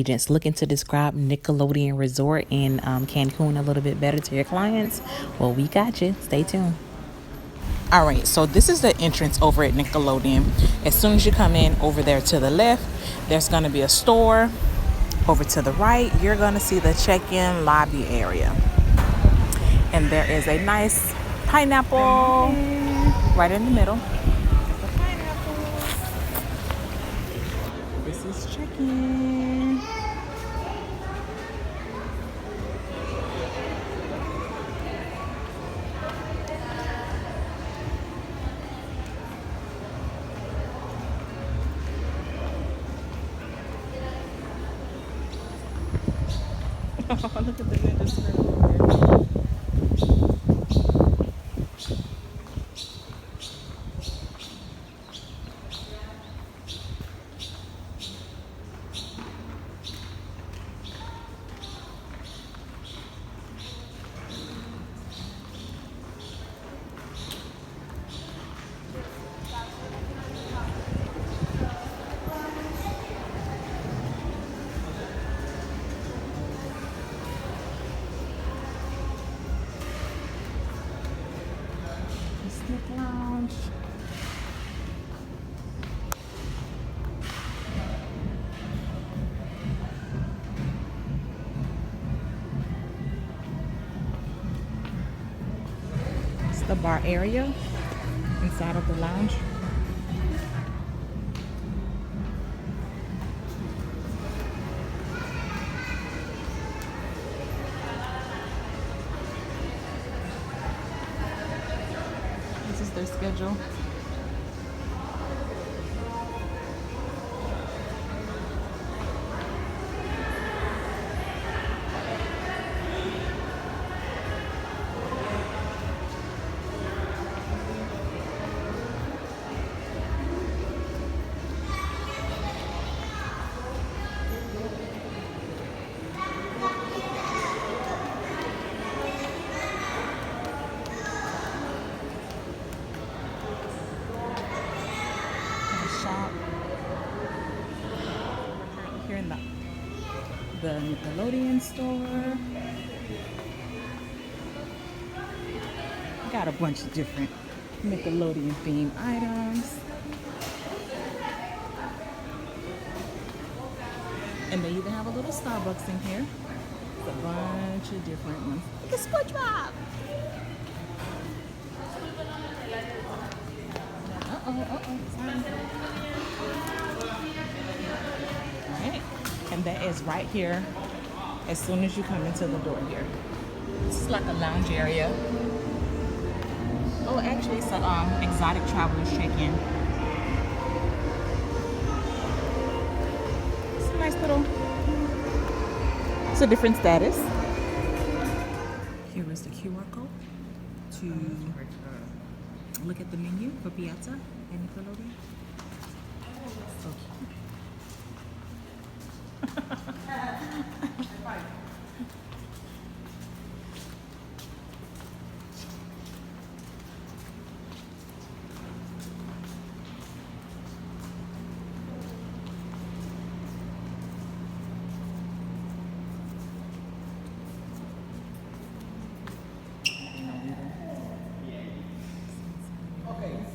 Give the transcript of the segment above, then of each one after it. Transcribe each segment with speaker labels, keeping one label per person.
Speaker 1: agents looking to describe Nickelodeon Resort in Cancun a little bit better to your clients? Well, we got you. Stay tuned. All right, so this is the entrance over at Nickelodeon. As soon as you come in over there to the left, there's going to be a store. Over to the right, you're going to see the check-in lobby area. And there is a nice pineapple right in the middle. This is check-in. Oh, look at the ninja turtle over there. Lounge. It's the bar area inside of the lounge. Their schedule. Here in the Nickelodeon store. Got a bunch of different Nickelodeon themed items. And they even have a little Starbucks in here. It's a bunch of different ones. Look at SpongeBob! Alright, and that is right here as soon as you come into the door here. This is like a lounge area. Oh, actually it's a exotic travelers check-in. It's a nice little, it's a different status. Here is the QR code to look at the menu for Piazza and Nickelodeon. So cute.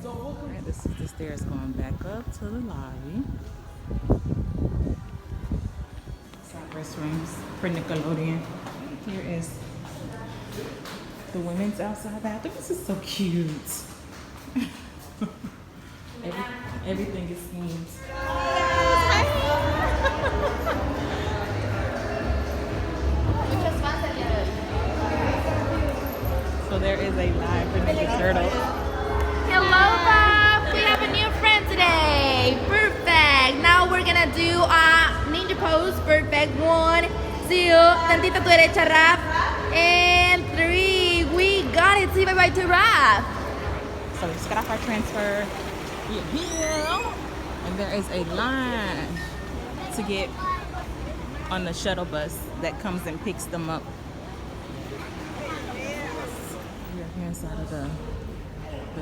Speaker 1: Alright, this is the stairs going back up to the lobby. Side restrooms for Nickelodeon. Here is the women's outside bathroom. This is so cute. Everything is themed. So there is a line for Ninja Turtles.
Speaker 2: Hello, Bob. We have a new friend today. Perfect. Now we're gonna do a ninja pose. Perfect. 1, 2, tantita tu derecha, Raf. And 3. We got it. Say bye-bye to Raf.
Speaker 1: So we just got off our transfer. Yeah. And there is a line to get on the shuttle bus that comes and picks them up. We're here inside of the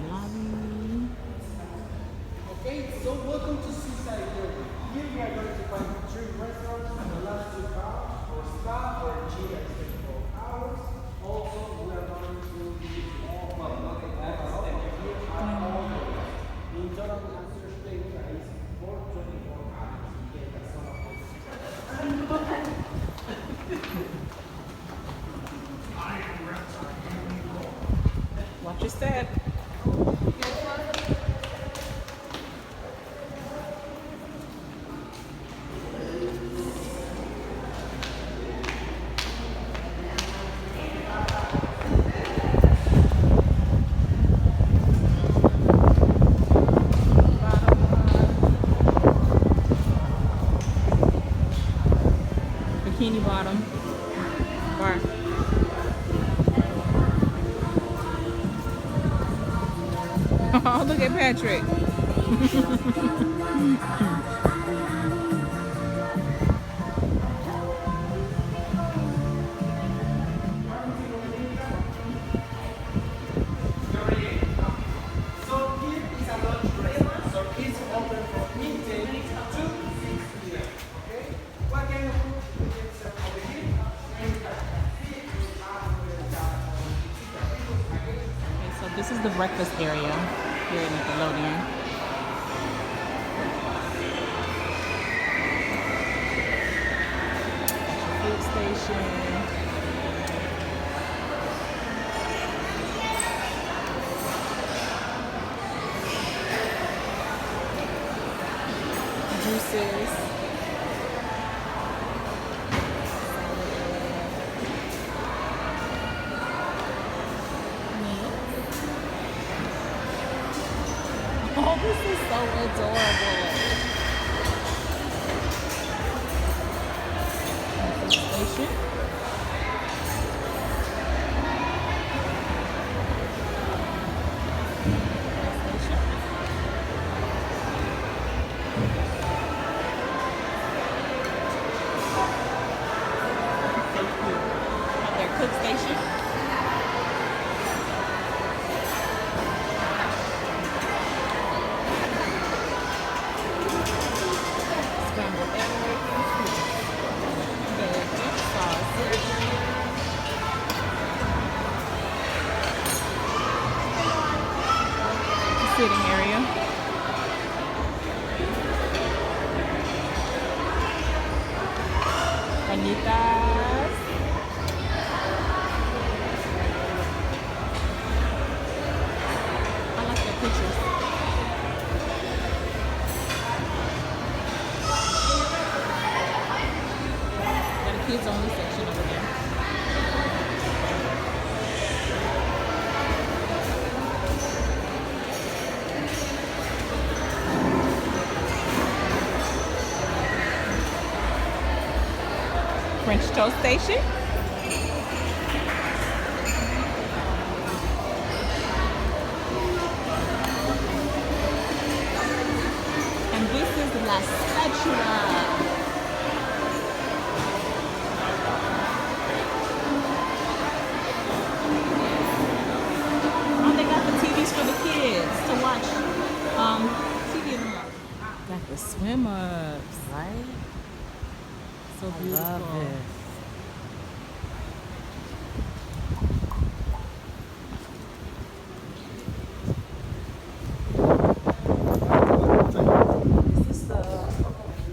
Speaker 1: lobby.
Speaker 3: Okay, so welcome to Seaside River. Here we are going to find 3 restaurants, the last 2 bars, or spa, or gym at 24 hours. Also, we are going to be all, well, not all, here are all the rest. In total, the answer stay price for 24 hours. Okay, that's all of this.
Speaker 1: Watch your step. Bikini bottom bar. Oh, look at Patrick.
Speaker 3: So here is a lunch restaurant. So it's open from midday to 6 p.m. Okay? What kind of food we can serve over here? We have seafood,
Speaker 1: Okay, so this is the breakfast area here at Nickelodeon. Food station. Juices. Oh, this is so adorable. Food station. Cook station. Scrambled eggs, bacon, sausage, sitting area. Carnitas. I like their pictures. Got a kids only section over there. French toast station. And this is La Spatula. Oh, they got the TVs for the kids to watch TV in them. Got the swim ups, right? So beautiful.
Speaker 4: Love this.
Speaker 1: This is the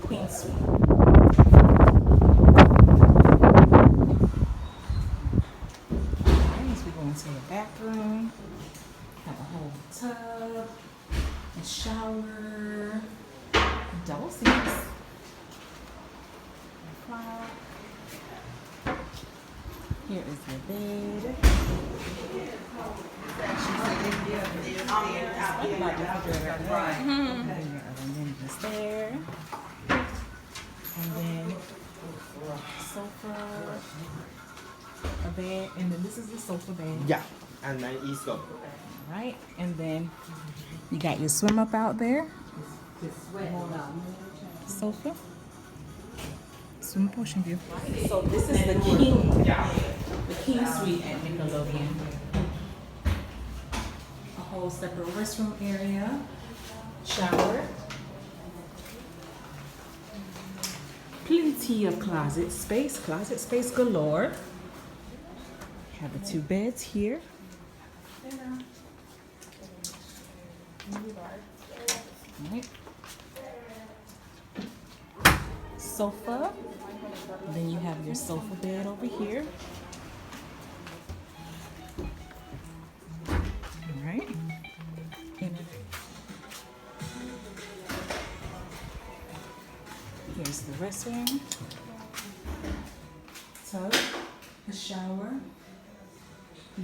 Speaker 1: Queen Suite. Nice. We go into the bathroom. Have a whole tub, a shower, double sinks. Here is your bed. And then just there. And then sofa, a bed, and then this is the sofa bed.
Speaker 3: Yeah, and then it's up.
Speaker 1: Right? And then you got your swim up out there. Sofa. Swim portion view. So this is the king suite at Nickelodeon. A whole separate restroom area, shower, Plenty of closet space galore. Have the 2 beds here. Right. Sofa. Then you have your sofa bed over here. All right. Here's the restroom, tub, the shower,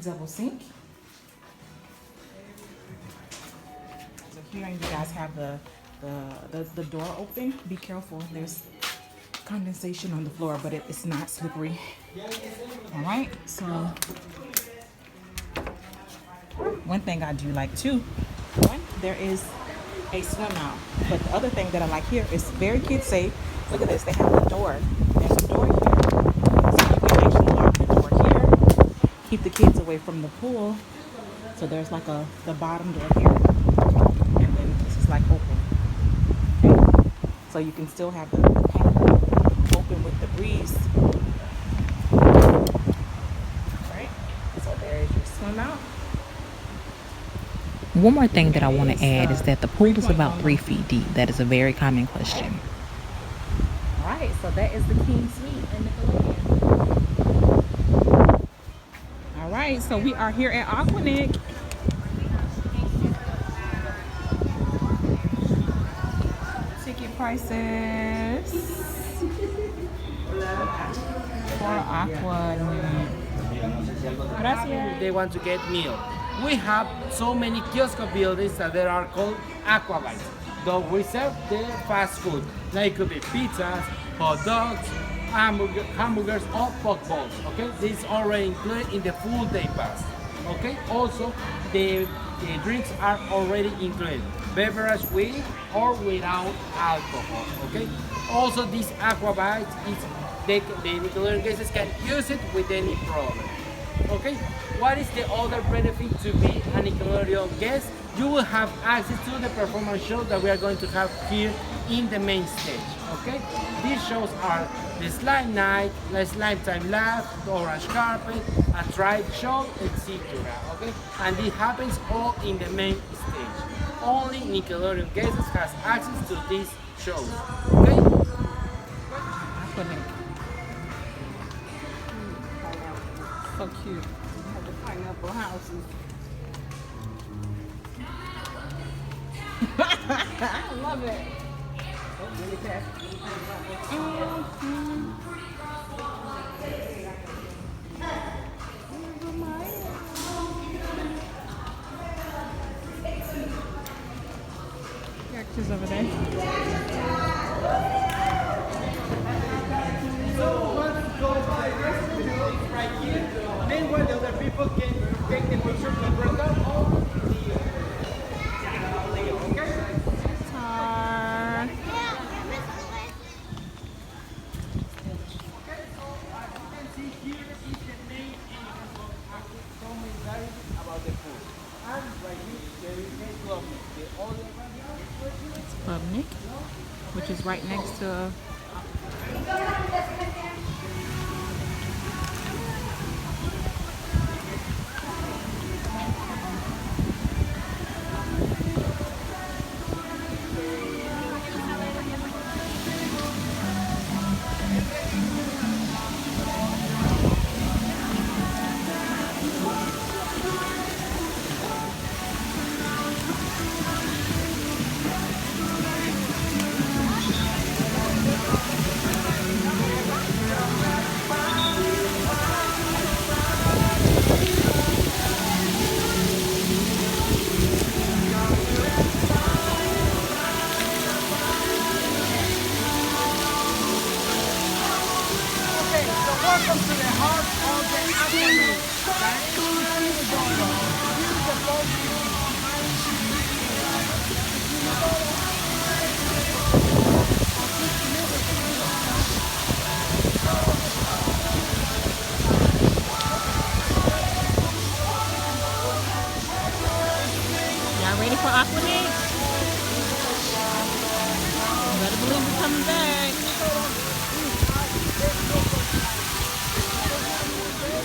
Speaker 1: double sink. So here you guys have the door open. Be careful, there's condensation on the floor, but it's not slippery. All right, so one thing I do like too, one, there is a swim out. But the other thing that I like here is very kid safe. Look at this, they have a door. There's a door here. So you can actually lock the door here, keep the kids away from the pool. So there's like the bottom door here. And then this is like open. Okay? So you can still have the paint open with the breeze. Right? So there is your swim out. One more thing that I want to add is that the pool is about 3 feet deep. That is a very common question. All right, so that is the King Suite in Nickelodeon. All right, so we are here at Aquanic. Ticket prices for Aquanic. Gracias.
Speaker 3: They want to get meal. We have so many kiosk buildings that there are called aquabites. Though we serve the fast food, like could be pizzas, hot dogs, hamburgers, or poke balls. Okay, this is already included in the full day pass. Okay, also the drinks are already included, beverage with or without alcohol. Okay, also this aquabite is the Nickelodeon guests can use it with any problem. Okay, what is the other benefit to be a Nickelodeon guest? You will have access to the performance show that we are going to have here in the main stage. Okay, these shows are the slime night, the slime time lab, the orange carpet, a tribe show, etc. Okay, and it happens all in the main stage. Only Nickelodeon guests has access to these shows. Okay.
Speaker 1: So cute. Have the pineapple houses. I love it. Oh, really fast. Cactus over there.
Speaker 3: So once you go by this, right here, then while the other people can take the picture of the breakout of the okay?
Speaker 1: Public, which is right next to
Speaker 3: Welcome to the heart of the afternoon.
Speaker 1: Y'all ready for Aquanic? You better believe we're coming back.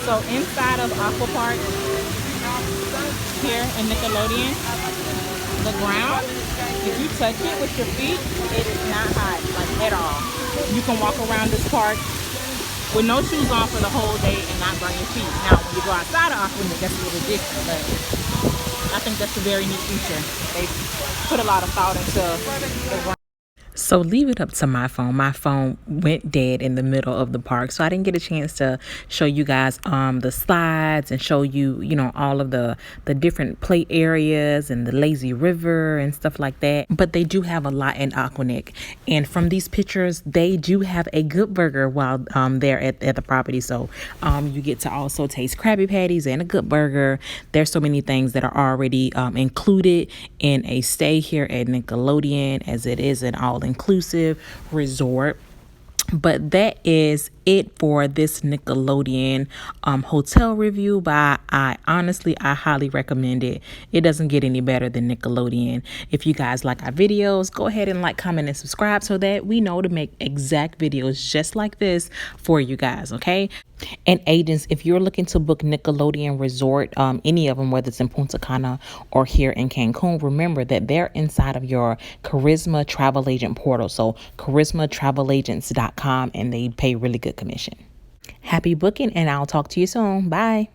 Speaker 1: So inside of Aqua Park here in Nickelodeon, the ground, if you touch it with your feet, it is not hot, like at all. You can walk around this park with no shoes on for the whole day and not burn your feet. Now, when you go outside of Aqua, that's a little different, but I think that's a very neat feature. They put a lot of thought into the ground. So leave it up to my phone. My phone went dead in the middle of the park, so I didn't get a chance to show you guys the slides and show you, you know, all of the different play areas and the lazy river and stuff like that. But they do have a lot in Aquanic, and from these pictures, they do have a good burger while they're at the property. So you get to also taste Krabby Patties and a good burger. There's so many things that are already included in a stay here at Nickelodeon, as it is an all-inclusive resort. But that is it for this Nickelodeon hotel review. But I highly recommend it. It doesn't get any better than Nickelodeon. If you guys like our videos, go ahead and like, comment, and subscribe so that we know to make exact videos just like this for you guys, okay? And agents, if you're looking to book Nickelodeon Resort, any of them, whether it's in Punta Cana or here in Cancun, remember that they're inside of your Charisma Travel Agent portal. So charismatravelagency.com, and they pay really good commission. Happy booking, and I'll talk to you soon. Bye.